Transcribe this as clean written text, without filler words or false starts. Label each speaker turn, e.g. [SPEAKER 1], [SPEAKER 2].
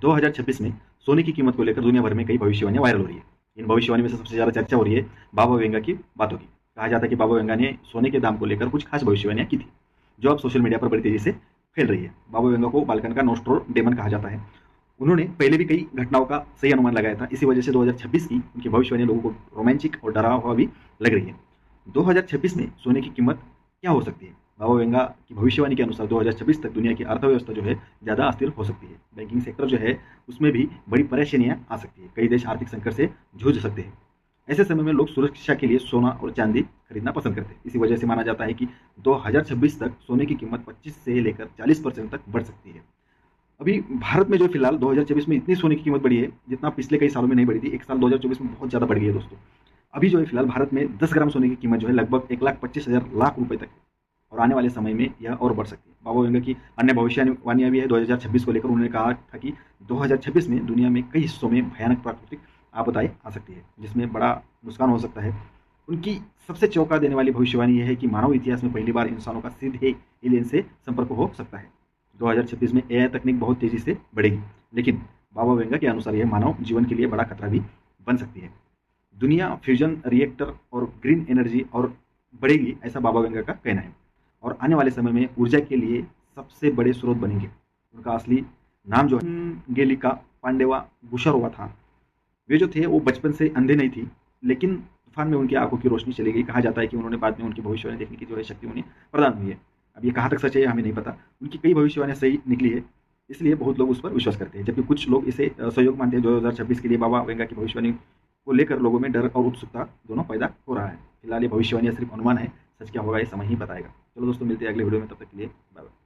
[SPEAKER 1] 2026 में सोने की कीमत को लेकर दुनिया भर में कई भविष्यवाणियां वायरल हो रही है। इन भविष्यवाणी में से सबसे ज़्यादा चर्चा हो रही है बाबा वेंगा की बातों की। कहा जाता है कि बाबा वेंगा ने सोने के दाम को लेकर कुछ खास भविष्यवाणियां की थी, जो अब सोशल मीडिया पर बड़ी तेजी से फैल रही है। बाबा वेंगा को बाल्कन का नोस्ट्रोडेमन कहा जाता है। उन्होंने पहले भी कई घटनाओं का सही अनुमान लगाया था। इसी वजह से 2026 की उनकी भविष्यवाणी लोगों को रोमांचिक और डरा हुआ भी लग रही है। 2026 में सोने की कीमत क्या हो सकती है? बाबा वेंगा की भविष्यवाणी के अनुसार 2026 तक दुनिया की अर्थव्यवस्था जो है ज़्यादा अस्थिर हो सकती है। बैंकिंग सेक्टर जो है उसमें भी बड़ी परेशानियां आ सकती है। कई देश आर्थिक संकट से जूझ सकते हैं। ऐसे समय में लोग सुरक्षा के लिए सोना और चांदी खरीदना पसंद करते हैं। इसी वजह से माना जाता है कि 2026 तक सोने की कीमत 25 से लेकर 40% तक बढ़ सकती है। अभी भारत में जो फिलहाल 2024 में इतनी सोने की कीमत बढ़ी है जितना पिछले कई सालों में नहीं बढ़ी थी। एक साल 2024 में बहुत ज़्यादा बढ़ गई है दोस्तों। अभी जो है फिलहाल भारत में 10 ग्राम सोने की कीमत जो है लगभग 1,25,000 लाख रुपए तक है और आने वाले समय में यह और बढ़ सकती है। बाबा वेंगा की अन्य भविष्यवाणियां भी है 2026 को लेकर। उन्होंने कहा था कि 2026 में दुनिया में कई हिस्सों में भयानक प्राकृतिक आपदाएं आ सकती है, जिसमें बड़ा नुकसान हो सकता है। उनकी सबसे चौंका देने वाली भविष्यवाणी यह है कि मानव इतिहास में पहली बार इंसानों का सीधे एलियन से संपर्क हो सकता है। 2026 में एआई तकनीक बहुत तेजी से बढ़ेगी, लेकिन बाबा वेंगा के अनुसार यह मानव जीवन के लिए बड़ा खतरा भी बन सकती है। दुनिया फ्यूजन रिएक्टर और ग्रीन एनर्जी और बढ़ेगी, ऐसा बाबा वेंगा का कहना है। और आने वाले समय में ऊर्जा के लिए सबसे बड़े स्रोत बनेंगे। उनका असली नाम जो है गेलिका पांडेवा गुशरवा था। वे जो थे वो बचपन से अंधे नहीं थी, लेकिन तूफान में उनकी आंखों की रोशनी चली गई। कहा जाता है कि उन्होंने बाद में उनकी भविष्यवाणी देखने की जो है शक्ति उन्हें प्रदान हुई है। अब ये कहाँ तक सच है हमें नहीं पता। उनकी कई भविष्यवाणियां सही निकली है, इसलिए बहुत लोग उस पर विश्वास करते हैं, जबकि कुछ लोग इसे सहयोग मानते हैं। 2026 के लिए बाबा वेंगा की भविष्यवाणी को लेकर लोगों में डर और उत्सुकता दोनों पैदा हो रहा है। फिलहाल ये भविष्यवाणी सिर्फ अनुमान है, सच क्या होगा ये समय ही बताएगा। चलो दोस्तों, मिलते हैं अगले वीडियो में, तब तक के लिए बाय बाय।